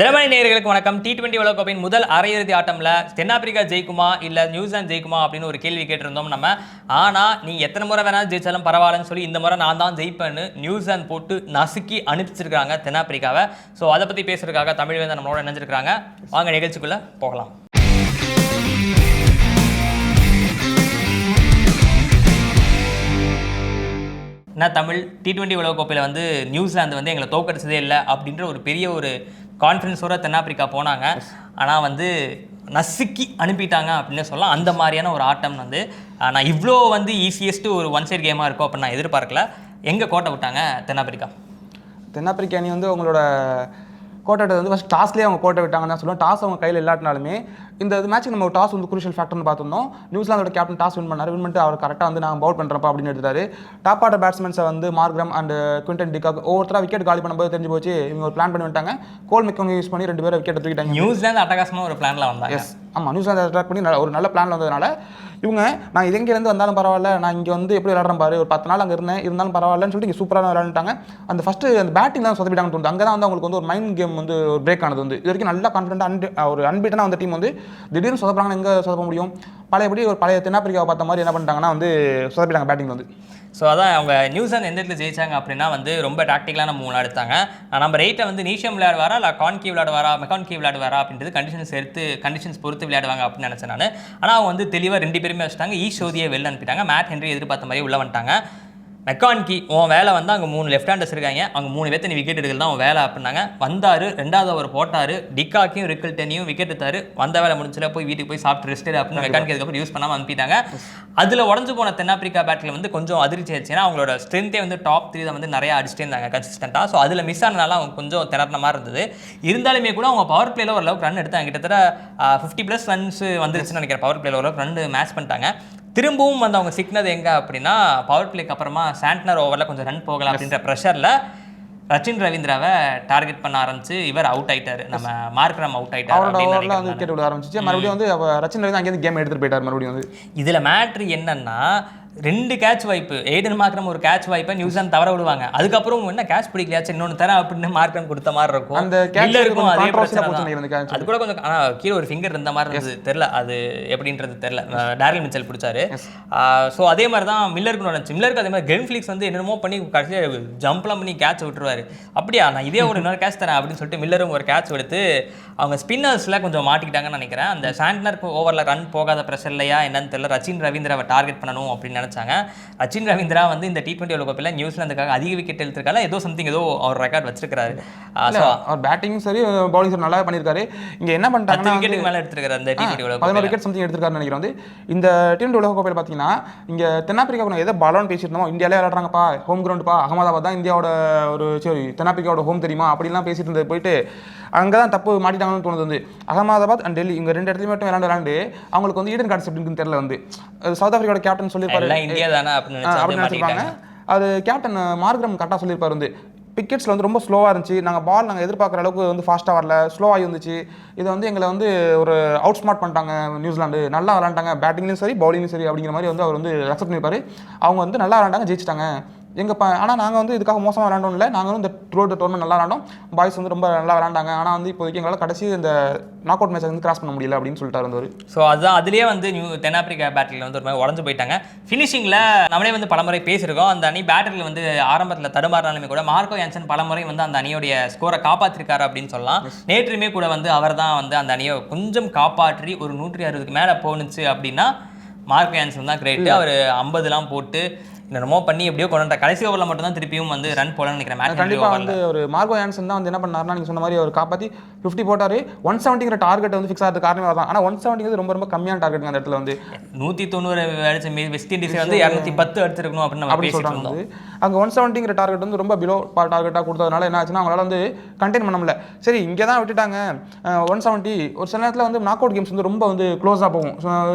தினமணி நேயர்களுக்கு வணக்கம். T20 உலகக்கோப்பையின் முதல் அரையிறுதி ஆட்டம்ல தென்னாப்பிரிக்கா ஜெயிக்குமா இல்ல நியூசிலாந்து ஜெயிக்குமா அப்படின்னு ஒரு கேள்வி கேட்டிருந்தோம் நம்ம. ஆனா நீ எத்தனை முறை வேணாலும் ஜெயிச்சாலும் பரவாயில்லன்னு சொல்லி இந்த முறை நான் தான் ஜெயிப்பேன்னு நியூசிலாந்து போட்டு நசுக்கி அனுப்பிச்சிருக்காங்க தென்னாப்பிரிக்காவை. ஸோ அதை பத்தி பேசுறதுக்காக தமிழ்வேந்தன் நம்மளோட இணைஞ்சிருக்காங்க. வாங்க நிகழ்ச்சிக்குள்ள போகலாம். என்ன தமிழ் T20 உலகக்கோப்பையில் வந்து நியூசிலாந்து வந்து எங்களை தோக்கடிச்சதே இல்லை அப்படின்ற ஒரு பெரிய ஒரு கான்ஃபிடன்ஸோட தென்னாப்பிரிக்கா போனாங்க. ஆனால் வந்து நசுக்கி அனுப்பிட்டாங்க அப்படின்னு சொல்லலாம். அந்த மாதிரியான ஒரு ஆட்டம் வந்து நான் இவ்வளோ வந்து ஈஸியஸ்ட்டு ஒரு ஒன் சைட் கேமாக இருக்கும் அப்படின்னு நான் எதிர்பார்க்கல. எங்கே கோட்டை விட்டாங்க தென்னாப்பிரிக்கா அணி வந்து அவங்களோட கோட்டை வந்து ஃபஸ்ட் டாஸ்லேயே அவங்க கோட்டை விட்டாங்கன்னு தான் சொல்லுவோம். டாஸ் அவங்க கையில் இல்லாட்டினாலுமே இந்த மேட்ச்சுக்கு நம்ம டாஸ் வந்து குரூஷியல் ஃபேக்டர்னு பார்த்துருந்தோம். நியூசிலாந்தோட கேப்டன் டாஸ் வின் பண்ணிட்டு அவர் கரெக்டாக வந்து நான் பவுல் பண்ணுறப்ப அப்படின்னு எடுத்தாரு. டாப் ஆர்டர் பேட்ஸ்மேன்ஸை வந்து மார்க்ரம் அண்ட் குவிண்டன் டிகாக் ஒவ்வொருத்தராக விக்கெட் காலி பண்ணும்போது தெரிஞ்சு போச்சு. இவங்க ஒரு பிளான் பண்ணி விட்டாங்க. கோல் மெக்கன் யூஸ் பண்ணி 2 பேரை விக்கெட் தூக்கிட்டாங்க. நியூசிலாந்து அட்டகாசமாக ஒரு பிளானில் வந்தாங்க. எஸ் ஆமாம், நியூசிலாந்து அட்டாக் பண்ணி ஒரு நல்ல பிளான் வந்ததுனால இவங்க நான் இங்கேருந்து வந்தாலும் பரவாயில்ல, நான் இங்கே வந்து எப்படி விளையாடுறேன் பாரு, ஒரு 10 நாள் அங்கே இருந்தாலும் பரவாயில்லன்னு சொல்லிட்டு இங்கே சூப்பராக விளையாண்டுட்டாங்க. அந்த ஃபஸ்ட்டு அந்த பேட்டிங் தான் சொதப்பிட்டாங்கன்னு தோணுது. அங்கே தான் வந்து அவங்களுக்கு வந்து ஒரு மைண்ட் கேம் வந்து ஒரு பிரேக் ஆனது. வந்து இது வரைக்கும் நல்லா கான்ஃபிடென்ட்டாக ஒரு அன்பீட்டனாக வந்த டீம் வந்து திடீர்னு சொதப்புறாங்க. எங்கே சொதப்ப முடியும்? பழைய தென்னாப்பிரிக்காவை பார்த்த மாதிரி என்ன பண்ணிட்டாங்கன்னா வந்து சொதப்பிட்டாங்க பேட்டிங் வந்து. ஸோ அதான் அவங்க நியூசிலாந்து எந்த இடத்துல ஜெயிச்சாங்க அப்படின்னா வந்து ரொம்ப டாக்டிக்கலான மூவ் எடுத்தாங்க. நம்ம ரைட்டை வந்து நீஷம் விளையாடுவாரா இல்லை கான்கி விளையாடுவாரா மெக்கான்கி விளையாடுவாரா அப்படின்றது கண்டிஷன்ஸ் பொறுத்து விளையாடுவாங்க அப்படின்னு நினச்சேன் நான். ஆனால் அவங்க வந்து தெளிவாக 2 பேருமே வச்சுட்டாங்க. ஈஷோதியை வெளில அனுப்பிட்டாங்க. மேட் ஹென்ரி எதிர்பார்த்த மாதிரி உள்ள வந்துட்டாங்க. மெக்கான்கி உன் வேலை வந்து அங்கே 3 லெஃப்ட் ஹேண்டர்ஸ் இருக்காங்க, அவங்க 3 பேர்த்து நீ விக்கெட் எடுக்கிறது தான் உன் வேலை அப்படின்னாங்க. வந்தார், 2வது ஓவர் போட்டார், டிகாக்கையும் ரிக்கில்டனையும் விக்கெட் எடுத்தார். வந்த வேலை முடிஞ்சல போய் வீட்டுக்கு போய் சாப்பிட்டு ரெஸ்ட் அப்படின்னு மெக்கானிக் அதுக்கப்புறம் யூஸ் பண்ணாமல் அனுப்பிட்டாங்க. அதில் உடஞ்சு போன தென்னாப்பிரிக்கா பேட்டில் வந்து கொஞ்சம் அதிர்ச்சி ஆச்சுன்னா அவங்களோட ஸ்ட்ரென்த்தே வந்து டாப் 3 தான் வந்து நிறையா அடிச்சுட்டே இருந்தாங்க கன்சிஸ்டண்ட்டாக. ஸோ அதில் மிஸ் ஆனதுனால அவங்க கொஞ்சம் திணறின மாதிரி இருந்தது. இருந்தாலுமே கூட அவங்க பவர் பிளேயில் ஓரளவுக்கு ரன் எடுத்தாங்க. கிட்டத்தட்ட 50+ ரன்ஸ் வந்துருச்சுன்னு நினைக்கிறேன். பவர் பிளேயில் ஓரளவுக்கு ரன் மேட்ச் பண்ணிட்டாங்க. திரும்பவும் வந்து அவங்க சிக்னது எங்கே அப்படின்னா பவர் பிளேக்கு அப்புறமா சாண்ட்னர் ஓவரில் கொஞ்சம் ரன் போகலாம் அப்படின்ற ப்ரெஷரில் ரச்சின் ரவீந்திராவை டார்கெட் பண்ண ஆரம்பிச்சு இவர் அவுட் ஆயிட்டாரு. நம்ம மார்க்ரம் அவுட் ஆயிட்டாரு. விக்கெட் விட ஆரம்பிச்சு மறுபடியும் வந்து ரச்சின் ரவீந்திரா அங்கேருந்து கேம் எடுத்துட்டு போயிட்டார். மறுபடியும் வந்து இதில் மேட்ரு என்னன்னா 2 கேட்ச் வாய்ப்பு, ஏடன் மார்க்ரம் ஒரு கேட்ச் வாய்ப்பை நியூசிலாந்து தவற விடுவாங்க. அதுக்கப்புறம் என்ன கேட்ச் பிடிக்கலையாச்சு இன்னொன்னு தரேன் அப்படின்னு மார்க்ரம் கொடுத்த மாதிரி இருக்கும். அந்த இருக்கும் அதே அது கூட கொஞ்சம் கீழே ஒரு ஃபிங்கர் இருந்த மாதிரி இருந்தது. தெரியல அது எப்படின்றது தெரியல. Daryl Mitchell பிடிச்சாரு. ஸோ அதே மாதிரி தான் மில்லருக்கு நடந்துச்சு. மில்லருக்கு அதே மாதிரி கிரென்ஃபிளிக்ஸ் வந்து என்னென்னமோ பண்ணி கடைசியாக ஜம்ப்லாம் பண்ணி கேட்ச் விட்டுருவாரு. அப்படியா நான் இதே ஒரு இன்னொரு கேட்ச் தரேன் அப்படின்னு சொல்லிட்டு மில்லரும் ஒரு கேட்ச் எடுத்து அவங்க ஸ்பின்னர்ஸில் கொஞ்சம் மாட்டிக்கிட்டாங்கன்னு நினைக்கிறேன். அந்த சாண்ட்னர் ஓவரில் ரன் போகாத ப்ரெஷர் இல்லையா என்னன்னு தெரியல. ரச்சின் ரவீந்திராவை டார்கெட் பண்ணணும் அப்படின்னு நினைச்சாங்க. ரச்சின் ரவீந்திரா வந்து இந்த T20 உலகக்கோப்பையில் நியூசிலாந்துக்காக அதிக விக்கெட் எடுத்திருக்காங்க. ஏதோ அவர் ரெக்கார்ட் வச்சிருக்காரு. அவர் பேட்டிங்கும் சரி பவுலிங் சரி நல்லா பண்ணியிருக்காரு. இங்கே என்ன பண்ணிட்டாங்கன்னா விக்கெட்டுக்கு மேலே எடுத்திருக்காரு. அந்த T20 உலகக்கோப்பை 11 விக்கெட் சம்திங் எடுத்திருக்காருன்னு நினைக்கிறேன். வந்து இந்த T20 உலகக்கோப்பையில் பார்த்தீங்கன்னா இங்கே தென்னாப்பிரிக்கா ஏதோ பலோன்னு பேசிட்டு இருந்தோம். இந்தியாவிலே விளையாடுறாங்கப்பா, ஹோம் கிரவுண்டுப்பா, அகமதாபாத் தான் இந்தியாவோட ஒரு தென்னாப்பிரிக்காவோட ஹோம் தெரியுமா அப்படின்லாம் பேசிட்டு இருந்தது போயிட்டு அங்கே தான் தப்பு மாட்டிட்டாங்கன்னு தோணுது. வந்து அகமதாபாத் அண்ட் டெல்லி இங்கே 2 இடத்துலையும் மட்டும் விளையாண்டு அவங்களுக்கு வந்து ஈடன் கான்செப்ட் இருக்குன்னு தெரியல. வந்து சவுத் ஆஃப்ரிக்காவோட கேப்டன் சொல்லியிருப்பாரு இந்தியா தானே அப்படின்னு நினைச்சிருப்பாங்க. அது கேப்டன் மார்க்ரம் கரெக்டாக சொல்லியிருப்பாரு. வந்து பிக்கெட்ஸில் வந்து ரொம்ப ஸ்லோவாக இருந்துச்சு. நாங்கள் எதிர்பார்க்குற அளவுக்கு வந்து ஃபாஸ்ட்டாக வரல, ஸ்லோவாகி வந்துச்சு. இதை வந்து எங்களை வந்து ஒரு அவுட் ஸ்மார்ட் பண்ணிட்டாங்க நியூசிலாந்து. நல்லா விளாண்டாங்க, பேட்டிங்லையும் சரி பவுலிங்லையும் சரி அப்படிங்கிற மாதிரி வந்து அவர் வந்து அக்செப்ட் பண்ணியிருப்பாரு. அவங்க வந்து நல்லா விளாண்டாங்க, ஜெயிச்சிட்டாங்க. ஆனால் நாங்கள் வந்து இதுக்காக மோசமாக விளாண்டோம் இல்லை, நாங்கள் வந்து இந்த டோர்னமெண்ட் நல்லா விளாண்டோம், பாய்ஸ் வந்து ரொம்ப நல்லா விளாண்டாங்க. ஆனால் வந்து இப்போதைக்கு எங்களால் கடைசி இந்த நாக் அவுட் மேட்சை வந்து கிராஸ் பண்ண முடியல அப்படின்னு சொல்லிட்டாரு வந்தவர். ஸோ அதுதான் அதுலேயே வந்து தென்னாப்பிரிக்கா பேட்டில் வந்து ஒரு மாதிரி உடஞ்சு போயிட்டாங்க. ஃபினிஷிங்கில் நம்மளே வந்து பலமுறை பேசியிருக்கோம். அந்த அணி பேட்டரியில் வந்து ஆரம்பத்தில் தடுமாறினாலுமே கூட மார்க்கோ யான்சன் பலமுறை வந்து அந்த அணியோடைய ஸ்கோரை காப்பாற்றிருக்காரு அப்படின்னு சொல்லலாம். நேற்றுமே கூட வந்து அவர் தான் வந்து அந்த அணியை கொஞ்சம் காப்பாற்றி ஒரு 160க்கு மேலே போணுச்சு அப்படின்னா மார்க்கோ யான்சன் தான் கிரேட்டு. அவர் 50லாம் போட்டு என்னமோ பண்ணி எப்படியோ கொண்டு கடைசி ஓவரில் மட்டும் தான் திருப்பியும் வந்து ரன் போலன்னு நினைக்கிறேன். கண்டிப்பாக வந்து ஒரு மார்க்கோ யான்சன் தான் வந்து என்ன பண்ணாருன்னா நீங்கள் சொன்ன மாதிரி அவர் காப்பாற்றி 50 போட்டார். 170ங்கிற டார்கெட் வந்து ஃபிக்ஸ் ஆகிறது காரணமாக தான். ஆனால் 170 ரொம்ப கம்மியான டார்கெட் அந்த இடத்துல வந்து 190 அடிச்ச வெஸ்ட் இண்டீஸ் வந்து 210 அடிச்சிருக்கணும் அப்படின்னு சொல்கிறாங்க. அங்கே 170ங்கிற டார்கெட் வந்து ரொம்ப பிலோ டார்கெட்டாக கொடுத்ததுனால என்ன ஆச்சுன்னா அவங்களால வந்து கண்டெயின் பண்ண முடியல. சரி இங்கே தான் விட்டுட்டாங்க 170. ஒரு சில நேரத்தில் வந்து நாக் அவுட் கேம்ஸ் வந்து ரொம்ப வந்து க்ளோஸாக போகும்.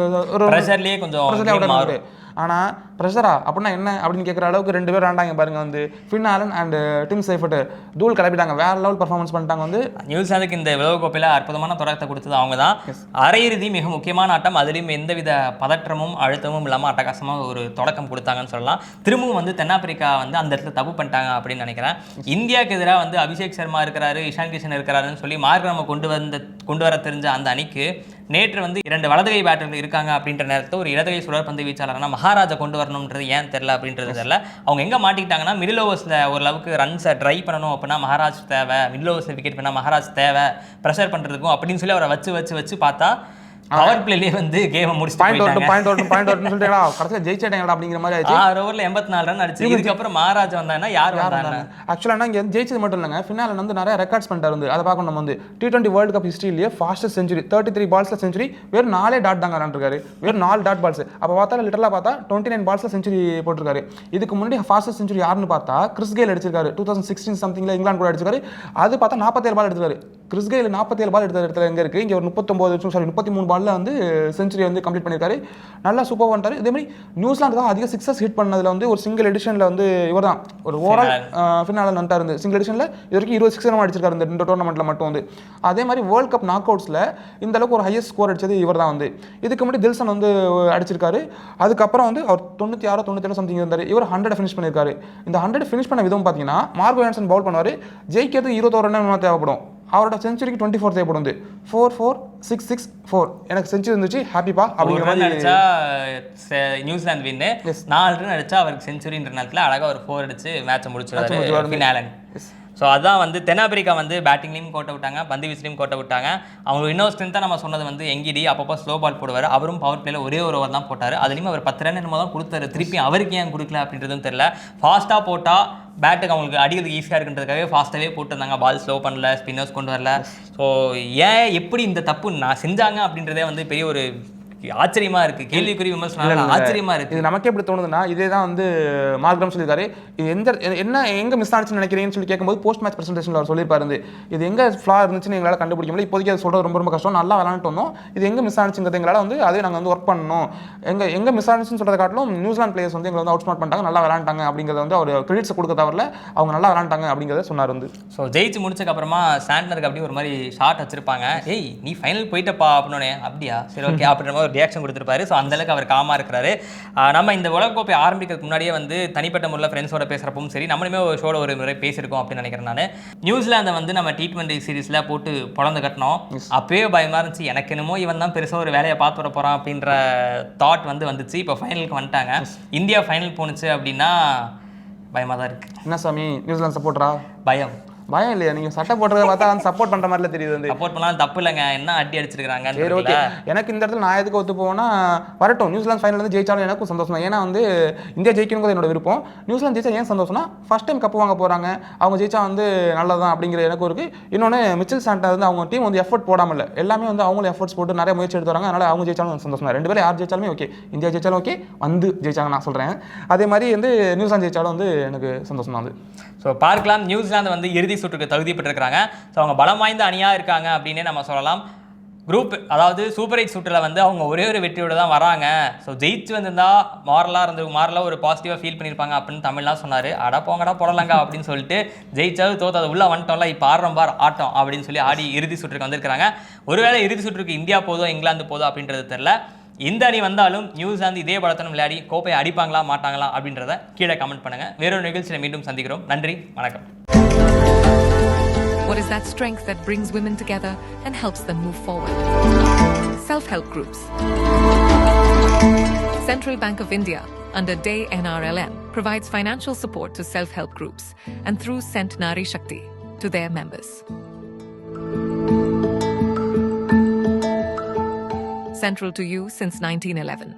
ஒரு ப்ரெஷர்லேயே கொஞ்சம். ஆனால் ப்ரெஷரா அப்படின்னா என்ன அப்படின்னு கேட்குற அளவுக்கு 2 பேர் ஆண்டாங்க பாருங்க வந்து Finn Allen and dim Seifert தூள் கிளப்பிட்டாங்க, வேற லெவல் பர்ஃபார்மன்ஸ் பண்ணிட்டாங்க வந்து. நியூசிலாந்துக்கு இந்த உலகக்கோப்பையில் அற்புதமான தொடக்கத்தை கொடுத்தது அவங்க தான். அரையிறுதி மிக முக்கியமான ஆட்டம், அதுலேயும் எந்தவித பதற்றமும் அழுத்தமும் இல்லாமல் அட்டகாசமாக ஒரு தொடக்கம் கொடுத்தாங்கன்னு சொல்லலாம். திரும்பவும் வந்து தென்னாப்பிரிக்கா வந்து அந்த இடத்துல தப்பு பண்ணிட்டாங்க அப்படின்னு நினைக்கிறேன். இந்தியாவுக்கு எதிராக வந்து அபிஷேக் சர்மா இருக்கிறாரு, இஷான் கிஷன் இருக்கிறாருன்னு சொல்லி மார்க்ரமை கொண்டு வர தெரிஞ்ச அந்த அணிக்கு நேற்று வந்து 2 வலதுகை பேட்டர்கள் இருக்காங்க அப்படின்ற நேரத்தில் ஒரு இடதுகை சுழற்பந்து வீச்சாளர்னா மகாராஜா கொண்டு வரணுன்றது ஏன் தெரியல அப்படின்றது தெரியல. அவங்க எங்கே மாட்டிக்கிட்டாங்கன்னா மிடில் ஓவர்ஸில் ஓரளவுக்கு ரன்ஸை ட்ரை பண்ணணும் அப்படின்னா மகாராஜ் தேவை, மிடில் ஓவர்ஸில் விக்கெட் பண்ணால் மகாராஜ் தேவை, ப்ரெஷர் பண்ணுறதுக்கும் அப்படின்னு சொல்லி அவரை வச்சு பார்த்தா பவர் பிளேலயே வந்து கேமை முடிச்சு பாயிண்ட் சொல்லிட்டீங்களா, கடைசியில் ஜெயிச்சிட்டாங்களா அப்படிங்கிற மாதிரி ஆயிடுச்சு. 6 ஓவரில் 84 ரன் அடிச்சு இதுக்கப்புறம் மகாராஜ் வந்தாங்கன்னா யார் வந்தாங்க? ஆக்சுவலாக இங்கே ஜெயிச்சது மட்டும் இல்லைங்க, ஃபினாலில் வந்து நிறைய ரெக்கார்ட்ஸ் பண்ணிட்டாரு வந்து. அதை பார்க்கணும் நம்ம வந்து T20 வேர்ல்டு கப் ஹிஸ்ட்ரியிலேயே ஃபாஸ்டஸ்ட் செஞ்சுரி 33 பால்ஸில் செஞ்சுரி, வெறும் 4 டாட் தாங்க இருக்காரு, வெறும் 4 டாட் பால்ஸ். அப்போ பார்த்தா லிட்டரலாக பார்த்தா 29 பால்ஸில் செஞ்சுரி போட்டிருக்காரு. இதுக்கு முன்னாடி ஃபாஸ்டஸ்ட் செஞ்சுரி யாருன்னு பார்த்தா கிறிஸ் கெயில் அடிச்சிருக்காரு 2016 சம்திங்கில் இங்கிலாந்து கூட அடிச்சிருக்காரு. அது பார்த்தா 47 பால் எடுத்துக்காரு. கிறிஸ் கெயில் 47 பால் எடுத்த இடத்துல எங்கே இருக்குது, இங்கே ஒரு 33 பாலில் வந்து செஞ்சுரி வந்து கம்ப்ளீட் பண்ணியிருக்காரு. நல்லா சூப்பர் பண்ணிட்டாரு. இதே மாதிரி நியூசிலாந்து தான் அதிக சிக்ஸஸ் ஹிட் பண்ணதில் வந்து ஒரு சிங்கிள் எடிஷனில் வந்து இவர் தான் ஒரு ஓவரால் ஃபினாலில் வந்துட்டார். இந்த சிங்கிள் எடிஷனில் இது வரைக்கும் 20 சிக்ஸ் அடிச்சிருக்காரு இந்த டோர்னமெண்ட்டில் மட்டும் வந்து. அதே மாதிரி வேர்ல்ட் கப் நாக் அவுட்ஸில் இந்த அளவுக்கு ஒரு ஹையஸ்ட் ஸ்கோர் அடிச்சது இவர் தான் வந்து. இதுக்கு முன்னாடி தில்சன் வந்து அடிச்சிருக்காரு. அதுக்கப்புறம் வந்து அவர் 96 சம்திங் இருந்தார். இவர் 100 ஃபினிஷ் பண்ணியிருக்காரு. இந்த 100 ஃபினிஷ் பண்ண விதம் பார்த்தீங்கன்னா மார்கோ யான்சன் பவுல் பண்ணுவார், ஜெயிக்கிறது 21 ரன் தேவைப்படும், அவரோட செஞ்சுரிக்கு 24 தேவைப்படும். 4-4-6-6-4 எனக்கு செஞ்சுரி இருந்துச்சு, ஹாப்பிப்பா அப்படிங்கிற மாதிரி அடிச்சா நியூசிலாந்து வின்னு. 4 ரன் அடிச்சா அவருக்கு செஞ்சுரின்ற நேரத்தில் அழகாக ஒரு 4 அடிச்சு மேட்சை முடிச்சிருவாரு ஃபினாலன். ஸோ அதான் வந்து தென்னாப்பிரிக்கா வந்து பேட்டிங்லையும் கோட்டை விட்டாங்க, பந்து வீஸ்லையும் கோட்டை விட்டாங்க. அவங்க இன்னொரு ஸ்ட்ரென்த்தாக நம்ம சொன்னது வந்து எங்கிடி அப்பப்போ ஸ்லோ பால் போடுவார். அவரும் பவர் பிளேயில் ஒரே ஒரு ஓவர் தான் போட்டார். அதுலேயும் அவர் 10 ரன் என்னமோ தான் கொடுத்தாரு. திருப்பி அவருக்கு ஏன் கொடுக்கல அப்படின்றதும் தெரியல. ஃபாஸ்ட்டாக போட்டால் பேட்டுக்கு அவங்களுக்கு அடிக்கிறதுக்கு ஈஸியாக இருக்குன்றதுக்காகவே ஃபாஸ்ட்டாகவே போட்டுருந்தாங்க. பால் ஸ்லோ பண்ணல, ஸ்பின்னர்ஸ் கொண்டு வரல. ஸோ ஏன் எப்படி இந்த தப்பு நான் செஞ்சாங்க அப்படின்றதே வந்து பெரிய ஒரு ஆச்சரியமா இருக்கு, கேள்விக்குறி விமர்சனம் ஆச்சரியமா இருக்கு. இது நமக்கே எப்படி தோணுதுன்னா, இதே தான் வந்து மார்க்ரம் சொல்லியிருக்காரு. இது எங்க மிஸ் ஆனிச்சுன்னு நினைக்கிறீங்கன்னு சொல்லி கேட்கும்போது போஸ்ட் மேட்ச் பிரசன்டேஷன்ல அவர் சொல்லியிருப்பாரு, இது எங்க ஃப்ளா இருந்துச்சுன்னு எங்களால் கண்டுபிடிக்க முடியல, இப்போதைக்கு அது சொல்றது ரொம்ப கஷ்டம், நல்லா விளாண்டுட்டு வந்தோம், இது எங்க மிஸ் ஆனிச்சுங்கிறது எங்களால் வந்து அதே நாங்கள் வந்து ஒர்க் பண்ணணும், எங்க மிஸ் ஆனிச்சுன்னு சொல்றதை காட்டிலும் நியூசிலாந்து பிளேயர்ஸ் வந்து எங்களை வந்து அவுட் ஸ்மார்ட் பண்ணிட்டாங்க, நல்லா விளாண்டாங்க அப்படிங்கிறத வந்து அவர் கிரெடிட்ஸ் கொடுக்க தவிர அவங்க நல்லா விளாண்டாங்க அப்படிங்கிறத சொன்னார் வந்து. ஸோ ஜெயிச்சு முடிச்சதுக்கு அப்புறமா சாண்ட்னருக்கு அப்படி ஒரு மாதிரி ஷார்ட் வச்சிருப்பாங்க, ஏய் நீ ஃபைனல் போயிட்டப்பா அப்படின்னே, அப்படியா சரி ஓகே அப்படின்ற மாதிரி ஒரு ரியாக்ஷன் கொடுத்துருப்பாரு. ஸோ அந்தளவுக்கு அவர் காமாக இருக்கிறாரு. நம்ம இந்த உலகக்கோப்பை ஆரம்பிக்கிறதுக்கு முன்னாடியே வந்து தனிப்பட்ட முறையில் ஃப்ரெண்ட்ஸோட பேசுகிறப்பவும் சரி, நம்மளுமே ஒரு ஷோட ஒரு முறை பேசியிருக்கோம் அப்படின்னு நினைக்கிறேன் நான். நியூசிலாந்தை வந்து நம்ம T20 சீரீஸில் போட்டு பொழந்து கட்டினோம். அப்பவே பயமாக இருந்துச்சு, எனக்கு என்னமோ இவன் தான் பெருசாக ஒரு வேலையை பார்த்து வர போகிறான் அப்படின்ற தாட் வந்துச்சு. இப்போ ஃபைனலுக்கு வந்துட்டாங்க. இந்தியா ஃபைனல் போணுச்சு அப்படின்னா பயமாக தான் இருக்குது. என்ன சாமி நியூசிலாந்து சப்போர்ட்டரா? பயம் இல்லையா? நீங்க சட்டை போடுறத பார்த்தா சப்போர்ட் பண்ற மாதிரில தெரியுது வந்து. சப்போர்ட் பண்ணலாம் தப்பு இல்லைங்க, என்ன அடி அடிச்சிருக்காங்க. சரி ஓகே, எனக்கு இந்த இடத்துல நான் எதுக்கு ஒத்து போனா வரட்டும், நியூசிலாந்து ஃபைனல் வந்து ஜெயிச்சாலும் எனக்கும் சந்தோஷம். ஏன்னா வந்து இந்தியா ஜெயிக்கணுங்கிறது என்னோட விருப்பம். நியூசிலாந்து ஜெயிச்சா ஏன் சந்தோஷம்னா ஃபர்ஸ்ட் டைம் கப்பு வாங்க போறாங்க, அவங்க ஜெயிச்சா வந்து நல்லதான் அப்படிங்கிற எனக்கும் இருக்கு. இன்னொன்று மிச்சல் சாண்டா வந்து அவங்க டீம் வந்து எஃபர்ட் போடாமல் இல்லை, எல்லாமே வந்து அவங்களும் எஃபர்ட்ஸ் போட்டு நிறைய முயற்சி எடுத்து வராங்க. அதனால அவங்க ஜெயிச்சாலும் சந்தோஷம். 2 பேரும் யார் ஜெயிச்சாலுமே ஓகே, இந்தியா ஜெயிச்சாலும் ஓகே, வந்து ஜெயிச்சாங்க நான் சொல்றேன். அதே மாதிரி வந்து நியூசிலாந்து ஜெயிச்சாலும் வந்து எனக்கு சந்தோஷம் தான் வந்து. ஸோ பார்க்கலாம், நியூசிலாந்து வந்து இறுதி சுற்றுக்கு தகுதி பெற்றிருக்கிறாங்க. ஸோ அவங்க பலம் வாய்ந்த அணியாக இருக்காங்க அப்படின்னே நம்ம சொல்லலாம். குரூப் அதாவது சூப்பர் 8 சுற்றில் வந்து அவங்க ஒரே ஒரு வெற்றியோடு தான் வராங்க. ஸோ ஜெயிச்சு வந்திருந்தா மாறலாக ஒரு பாசிட்டிவாக ஃபீல் பண்ணியிருப்பாங்க அப்படின்னு தமிழ்லாம் சொன்னார். அட போங்கடா போடலாங்க அப்படின்னு சொல்லிட்டு ஜெயிச்சாலும் தோத்தாது உள்ளே வந்துட்டோம்ல, இப்போ ஆடுறோம் ஆட்டம் அப்படின்னு சொல்லி ஆடி இறுதி சுற்றுக்கு வந்திருக்கிறாங்க. ஒருவேளை இறுதி சுற்றுக்கு இந்தியா போதோ இங்கிலாந்து போதோ அப்படின்றது தெரில. இந்த அணி வந்தாலும் நியூசிலாந்து இதே பலத்தனம் விளையாடி கோப்பையை அடிப்பாங்களா மாட்டாங்களா அப்படின்றத கீழே கமெண்ட் பண்ணுங்க. வேறொரு நிகழ்ச்சியில் மீண்டும் சந்திக்கிறோம். நன்றி, வணக்கம். What is that strength that brings women together and helps them move forward? Self-help groups. Central Bank of India, under DAY NRLM, provides financial support to self-help groups and through sent Nari Shakti to their members. Central to you since 1911.